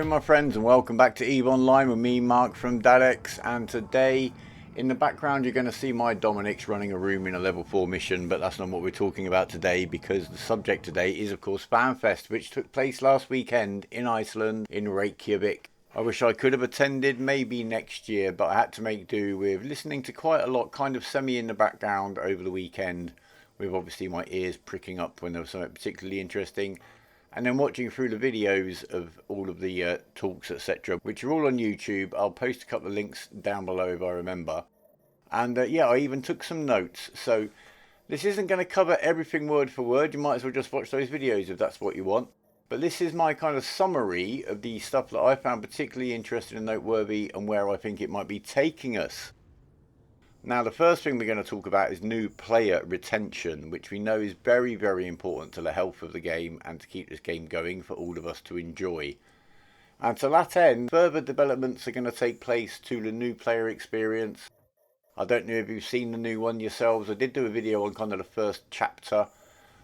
my friends, and welcome back to EVE Online with me, Mark from Dadex. And today in the background you're going to see my Dominic's running a room in a level 4 mission, but that's not what we're talking about today, because the subject today is of course Fanfest, which took place last weekend in Iceland, in Reykjavik. I wish I could have attended, maybe next year, but I had to make do with listening to quite a lot kind of semi in the background over the weekend, with obviously my ears pricking up when there was something particularly interesting. And then watching through the videos of all of the talks, etc., which are all on YouTube. I'll post a couple of links down below if I remember. And yeah, I even took some notes. So this isn't going to cover everything word for word. You might as well just watch those videos if that's what you want. But this is my kind of summary of the stuff that I found particularly interesting and noteworthy, and where I think it might be taking us. Now, the first thing we're going to talk about is new player retention, which we know is very, very important to the health of the game and to keep this game going for all of us to enjoy. And to that end, further developments are going to take place to the new player experience. I don't know if you've seen the new one yourselves. I did do a video on kind of the first chapter.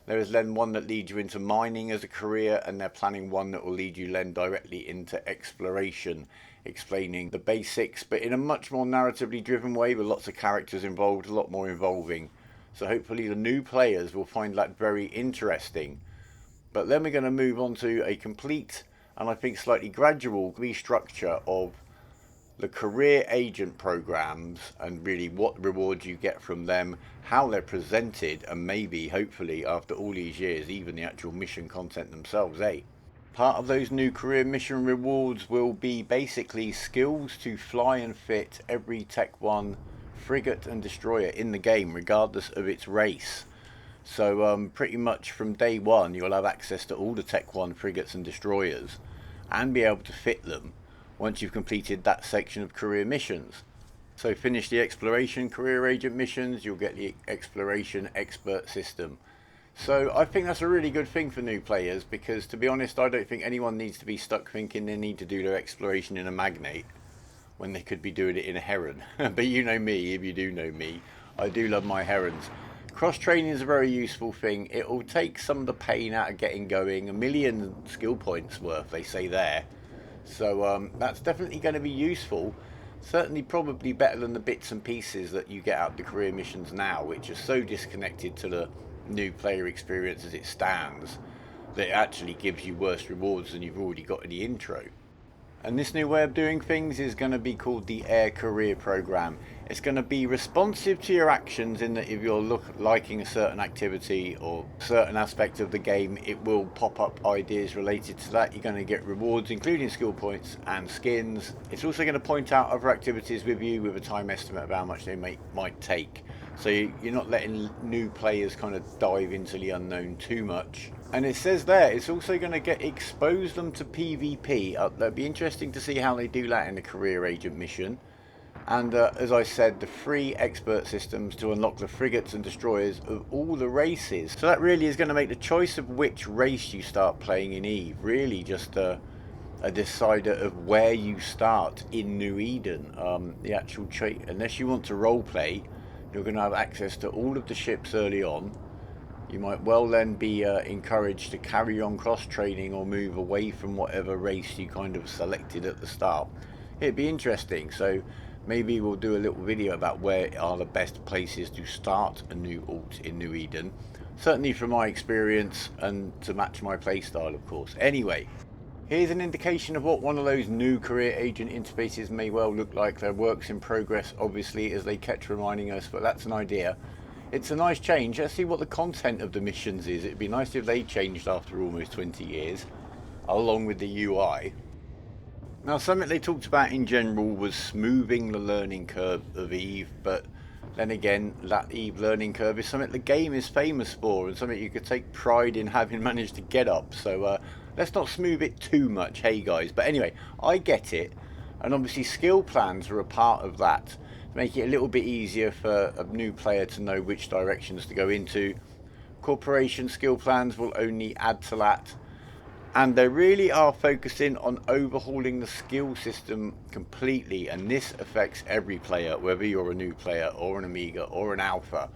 There is then one that leads you into mining as a career, and they're planning one that will lead you then directly into exploration, explaining the basics, but in a much more narratively driven way, with lots of characters involved, a lot more involving. So hopefully the new players will find that very interesting. But then we're going to move on to a complete, and I think slightly gradual, restructure of the career agent programs, and really what rewards you get from them, how they're presented, and maybe, hopefully, after all these years, even the actual mission content themselves, eh? Part of those new career mission rewards will be basically skills to fly and fit every Tech 1 frigate and destroyer in the game, regardless of its race. So pretty much from day one you'll have access to all the Tech 1 frigates and destroyers, and be able to fit them once you've completed that section of career missions. So finish the exploration career agent missions, you'll get the exploration expert system. So I think that's a really good thing for new players, because to be honest, I don't think anyone needs to be stuck thinking they need to do their exploration in a magnate when they could be doing it in a heron. But you know me, if you do know me, I do love my herons. Cross training is a very useful thing. It will take some of the pain out of getting going. 1,000,000 skill points worth, they say there. So that's definitely going to be useful. Certainly probably better than the bits and pieces that you get out of the career missions now, which are so disconnected to the new player experience as it stands, that it actually gives you worse rewards than you've already got in the intro. And this new way of doing things is going to be called the Air Career Program. It's going to be responsive to your actions, in that if you're liking a certain activity or certain aspect of the game, it will pop up ideas related to that. You're going to get rewards, including skill points and skins. It's also going to point out other activities with you, with a time estimate of how much they might take. So you're not letting new players kind of dive into the unknown too much. And it says there, it's also going to expose them to PvP. That'd be interesting to see how they do that in the career agent mission. And as I said, the free expert systems to unlock the frigates and destroyers of all the races. So that really is going to make the choice of which race you start playing in EVE really just a decider of where you start in New Eden. The actual unless you want to roleplay, you're going to have access to all of the ships early on. You might well then be encouraged to carry on cross-training or move away from whatever race you kind of selected at the start. It'd be interesting, so maybe we'll do a little video about where are the best places to start a new alt in New Eden. Certainly from my experience, and to match my playstyle of course. Anyway, here's an indication of what one of those new career agent interfaces may well look like. They're works in progress obviously, as they kept reminding us, but that's an idea. It's a nice change. Let's see what the content of the missions is. It'd be nice if they changed after almost 20 years, along with the UI. Now, something they talked about in general was smoothing the learning curve of EVE, but then again, that EVE learning curve is something the game is famous for, and something you could take pride in having managed to get up. So let's not smooth it too much, hey guys. But anyway, I get it, and obviously skill plans are a part of that. Make it a little bit easier for a new player to know which directions to go into. Corporation skill plans will only add to that. And they really are focusing on overhauling the skill system completely, and this affects every player, whether you're a new player or an Amiga or an Alpha.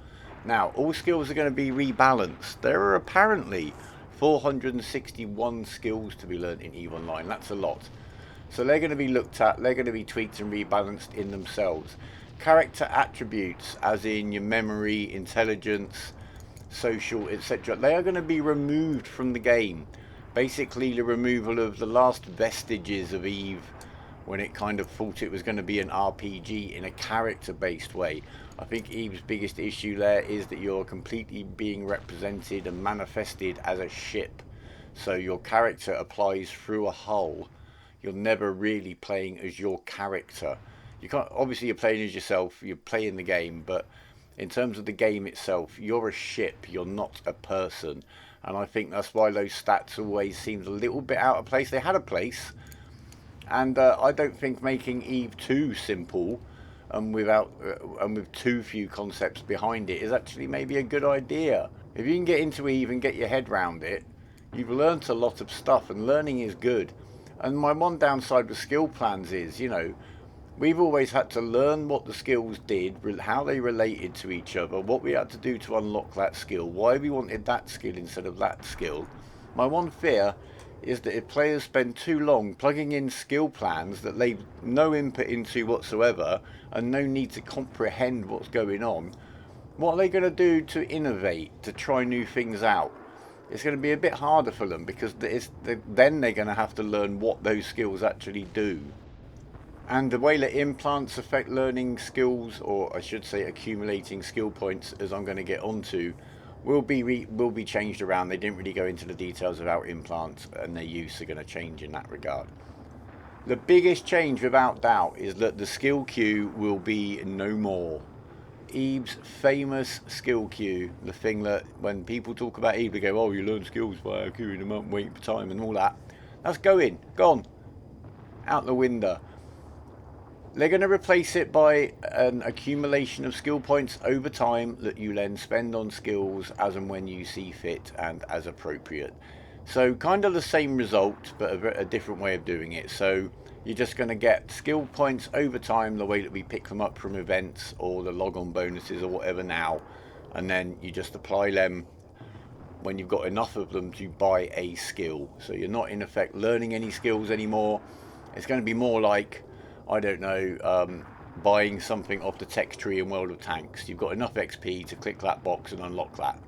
Now, all skills are going to be rebalanced. There are apparently 461 skills to be learnt in EVE Online. That's a lot. So they're going to be looked at, they're going to be tweaked and rebalanced in themselves. Character attributes, as in your memory, intelligence, social, etc., they are going to be removed from the game. Basically the removal of the last vestiges of Eve, when it kind of thought it was going to be an RPG in a character based way. I think Eve's biggest issue there is that you're completely being represented and manifested as a ship. So your character applies through a hull. You're never really playing as your character. You can't, obviously you're playing as yourself, you're playing the game, but in terms of the game itself, you're a ship, you're not a person. And I think that's why those stats always seemed a little bit out of place. They had a place, and I don't think making Eve too simple and with too few concepts behind it is actually maybe a good idea. If you can get into Eve and get your head round it, you've learnt a lot of stuff, and learning is good. And my one downside with skill plans is, you know, we've always had to learn what the skills did, how they related to each other, what we had to do to unlock that skill, why we wanted that skill instead of that skill. My one fear is that if players spend too long plugging in skill plans that they've no input into whatsoever and no need to comprehend what's going on, what are they going to do to innovate, to try new things out? It's going to be a bit harder for them, because then they're going to have to learn what those skills actually do. And the way that implants affect learning skills, or I should say accumulating skill points, as I'm going to get onto, will be changed around. They didn't really go into the details of how implants and their use are going to change in that regard. The biggest change without doubt is that the skill queue will be no more. Eve's famous skill queue, the thing that when people talk about Eve they go, oh, you learn skills by queuing them up, waiting for time and all that, that's gone out the window. They're going to replace it by an accumulation of skill points over time that you then spend on skills as and when you see fit and as appropriate. So kind of the same result, but a different way of doing it. So you're just going to get skill points over time, the way that we pick them up from events or the log-on bonuses or whatever now, and then you just apply them when you've got enough of them to buy a skill. So you're not in effect learning any skills anymore. It's going to be more like, I don't know, buying something off the text tree in World of Tanks. You've got enough XP to click that box and unlock that.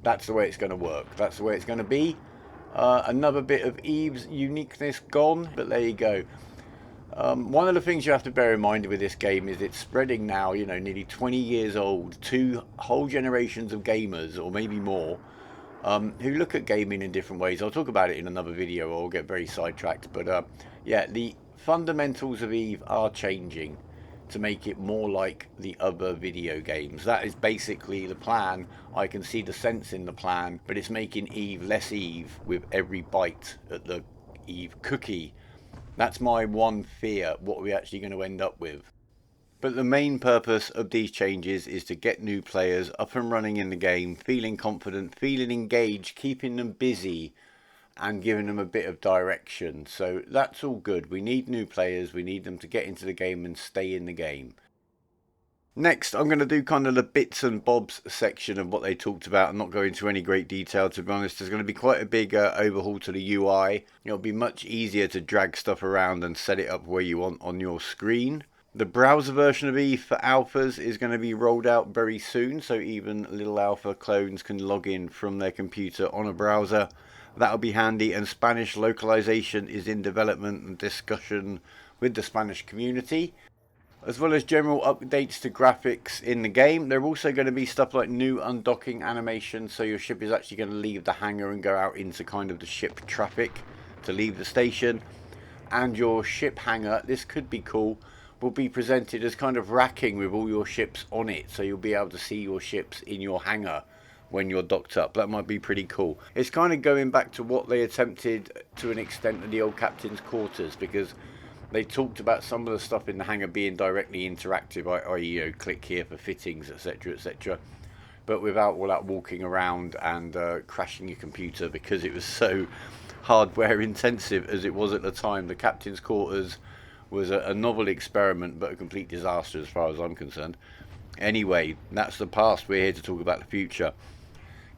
That's the way it's going to work. That's the way it's going to be. Another bit of Eve's uniqueness gone, but there you go. One of the things you have to bear in mind with this game is it's spreading now, you know, nearly 20 years old, 2 whole generations of gamers, or maybe more, who look at gaming in different ways. I'll talk about it in another video, or I'll get very sidetracked. But yeah, the fundamentals of Eve are changing to make it more like the other video games. That is basically the plan. I can see the sense in the plan, but it's making Eve less Eve with every bite at the Eve cookie. That's my one fear, what are we actually going to end up with. But the main purpose of these changes is to get new players up and running in the game, feeling confident, feeling engaged, keeping them busy and giving them a bit of direction. So that's all good. We need new players, we need them to get into the game and stay in the game. Next, I'm going to do kind of the bits and bobs section of what they talked about and not go into any great detail, to be honest. There's going to be quite a big overhaul to the UI. It'll be much easier to drag stuff around and set it up where you want on your screen. The browser version of Eve for alphas is going to be rolled out very soon, so even little alpha clones can log in from their computer on a browser. That'll be handy, and Spanish localization is in development and discussion with the Spanish community, as well as general updates to graphics in the game. There are also going to be stuff like new undocking animation, so your ship is actually going to leave the hangar and go out into kind of the ship traffic to leave the station. And your ship hangar, this could be cool, will be presented as kind of racking with all your ships on it, so you'll be able to see your ships in your hangar when you're docked up. That might be pretty cool. It's kind of going back to what they attempted to an extent at the old captain's quarters, because they talked about some of the stuff in the hangar being directly interactive, i.e. you know, click here for fittings, etc, etc, but without all that walking around and crashing your computer, because it was so hardware intensive as it was at the time. The captain's quarters was a novel experiment, but a complete disaster as far as I'm concerned. Anyway, that's the past. We're here to talk about the future.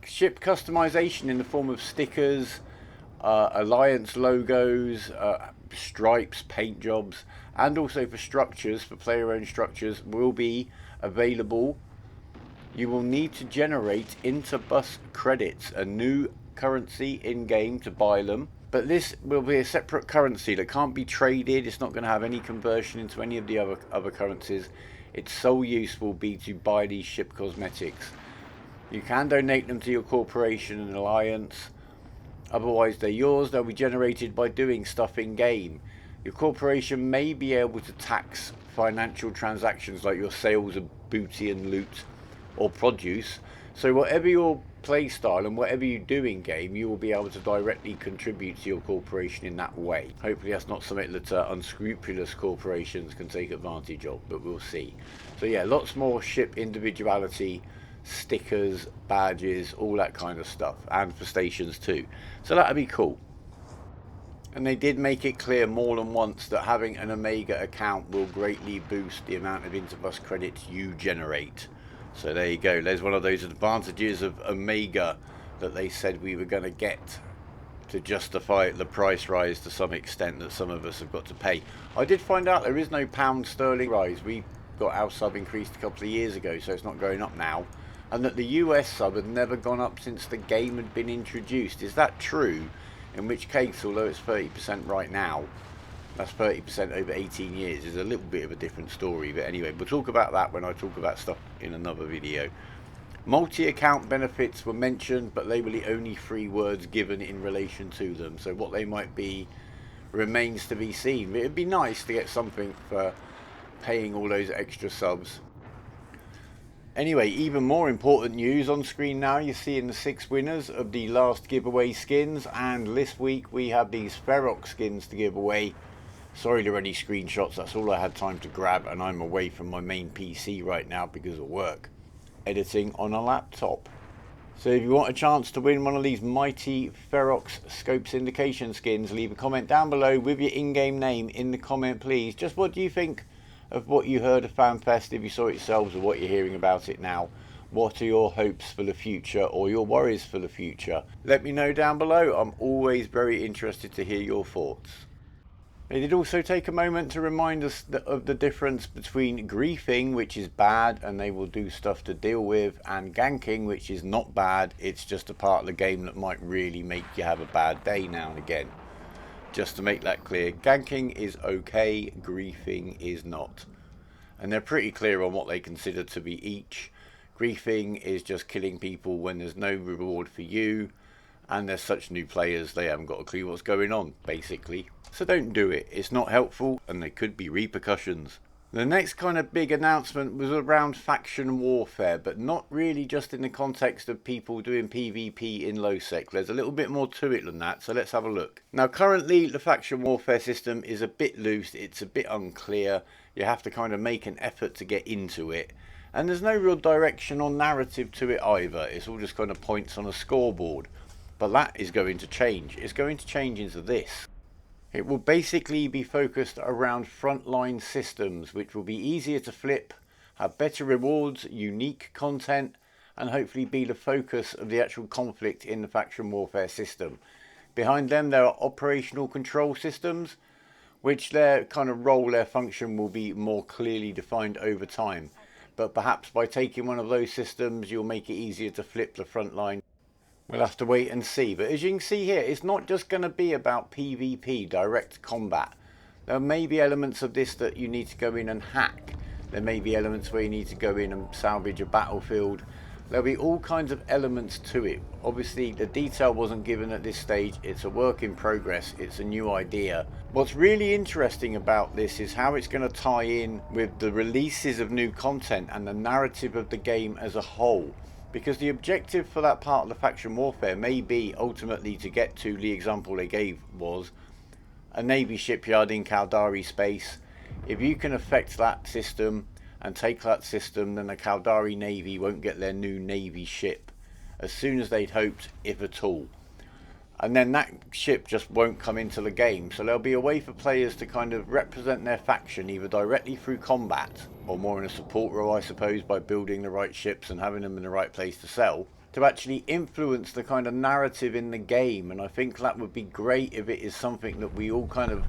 Ship customization in the form of stickers, alliance logos, stripes, paint jobs, and also for structures, for player owned structures, will be available. You will need to generate interbus credits, a new currency in game to buy them. But this will be a separate currency that can't be traded. It's not going to have any conversion into any of the other currencies. Its sole use will be to buy these ship cosmetics. You can donate them to your corporation and alliance. Otherwise they're yours. They'll be generated by doing stuff in game. Your corporation may be able to tax financial transactions like your sales of booty and loot or produce. So whatever your play style and whatever you do in game, you will be able to directly contribute to your corporation in that way. Hopefully that's not something that unscrupulous corporations can take advantage of, but we'll see. So yeah, lots more ship individuality, stickers, badges, all that kind of stuff, and for stations too. So that'd be cool. And they did make it clear more than once that having an Omega account will greatly boost the amount of interbus credits you generate. So there you go, there's one of those advantages of Omega that they said we were going to get to justify the price rise to some extent that some of us have got to pay. I did find out there is no pound sterling rise. We got our sub increased a couple of years ago, so it's not going up now. And that the US sub had never gone up since the game had been introduced. Is that true? In which case, although it's 30% right now, that's 30% over 18 years, is a little bit of a different story. But anyway, we'll talk about that when I talk about stuff in another video. Multi-account benefits were mentioned, but they were the only 3 words given in relation to them. So what they might be remains to be seen. But it'd be nice to get something for paying all those extra subs. Anyway, even more important news on screen now. You're seeing the 6 winners of the last giveaway skins, and this week we have these Ferox skins to give away. Sorry to any screenshots, that's all I had time to grab, and I'm away from my main PC right now because of work, editing on a laptop. So if you want a chance to win one of these mighty Ferox Scopes Indication skins, leave a comment down below with your in-game name in the comment please. Just what do you think of what you heard of Fanfest, if you saw it yourselves, or what you're hearing about it now? What are your hopes for the future or your worries for the future? Let me know down below. I'm always very interested to hear your thoughts. They did also take a moment to remind us of the difference between griefing, which is bad and they will do stuff to deal with, and ganking, which is not bad, it's just a part of the game that might really make you have a bad day now and again. Just to make that clear, ganking is okay, griefing is not. And they're pretty clear on what they consider to be each. Griefing is just killing people when there's no reward for you, and there's such new players, they haven't got a clue what's going on, basically. So don't do it, it's not helpful, and there could be repercussions. The next kind of big announcement was around faction warfare, but not really just in the context of people doing PvP in low sec. There's a little bit more to it than that, so let's have a look. Now currently the faction warfare system is a bit loose, it's a bit unclear, you have to kind of make an effort to get into it. And there's no real direction or narrative to it either, it's all just kind of points on a scoreboard. But that is going to change, it's going to change into this. It will basically be focused around frontline systems, which will be easier to flip, have better rewards, unique content, and hopefully be the focus of the actual conflict in the faction warfare system. Behind them there are operational control systems, which their kind of role, their function will be more clearly defined over time. But perhaps by taking one of those systems you'll make it easier to flip the front line. We'll have to wait and see. But as you can see here, it's not just going to be about PvP, direct combat. There may be elements of this that you need to go in and hack. There may be elements where you need to go in and salvage a battlefield. There'll be all kinds of elements to it. Obviously the detail wasn't given at this stage, it's a work in progress, it's a new idea. What's really interesting about this is how it's going to tie in with the releases of new content and the narrative of the game as a whole. Because the objective for that part of the faction warfare may be ultimately to get to, the example they gave was a navy shipyard in Caldari space. If you can affect that system and take that system, then the Caldari navy won't get their new navy ship as soon as they'd hoped, if at all. And then that ship just won't come into the game. So there'll be a way for players to kind of represent their faction either directly through combat or more in a support role, I suppose, by building the right ships and having them in the right place to sell. to actually influence the kind of narrative in the game. And I think that would be great if it is something that we all kind of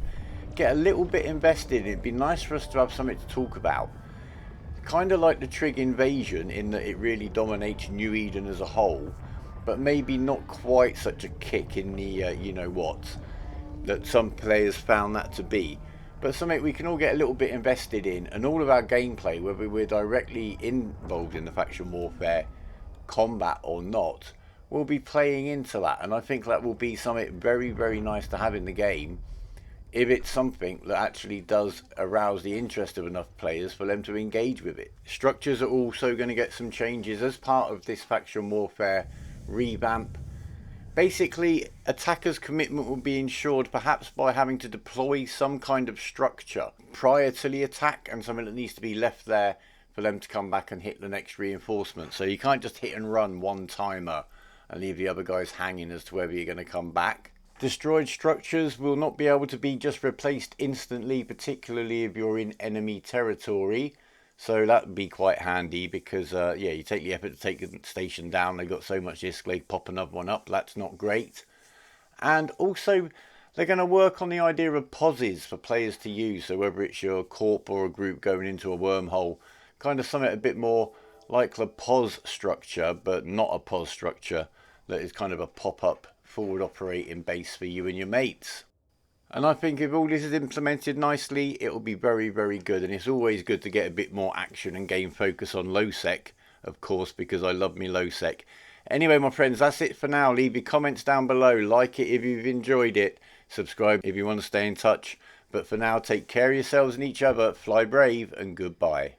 get a little bit invested in. It'd be nice for us to have something to talk about. Kind of like the Trig invasion in that it really dominates New Eden as a whole, but maybe not quite such a kick in the you know what that some players found that to be, but something we can all get a little bit invested in, and all of our gameplay, whether we're directly involved in the faction warfare combat or not, will be playing into that. And I think that will be something very, very nice to have in the game if it's something that actually does arouse the interest of enough players for them to engage with it. Structures are also going to get some changes as part of this faction warfare revamp. Basically, attackers' commitment will be ensured perhaps by having to deploy some kind of structure prior to the attack, and something that needs to be left there for them to come back and hit the next reinforcement. So you can't just hit and run one timer and leave the other guys hanging as to whether you're going to come back. Destroyed structures will not be able to be just replaced instantly, particularly if you're in enemy territory. So that would be quite handy because, yeah, you take the effort to take the station down. They've got so much disc, they pop another one up. That's not great. And also, they're going to work on the idea of pauses for players to use. So whether it's your corp or a group going into a wormhole, kind of something a bit more like the pause structure, but not a pause structure that is kind of a pop-up forward operating base for you and your mates. And I think if all this is implemented nicely, it will be very, very good. And it's always good to get a bit more action and game focus on low sec, of course, because I love me low sec. Anyway, my friends, that's it for now. Leave your comments down below. Like it if you've enjoyed it. Subscribe if you want to stay in touch. But for now, take care of yourselves and each other. Fly brave and goodbye.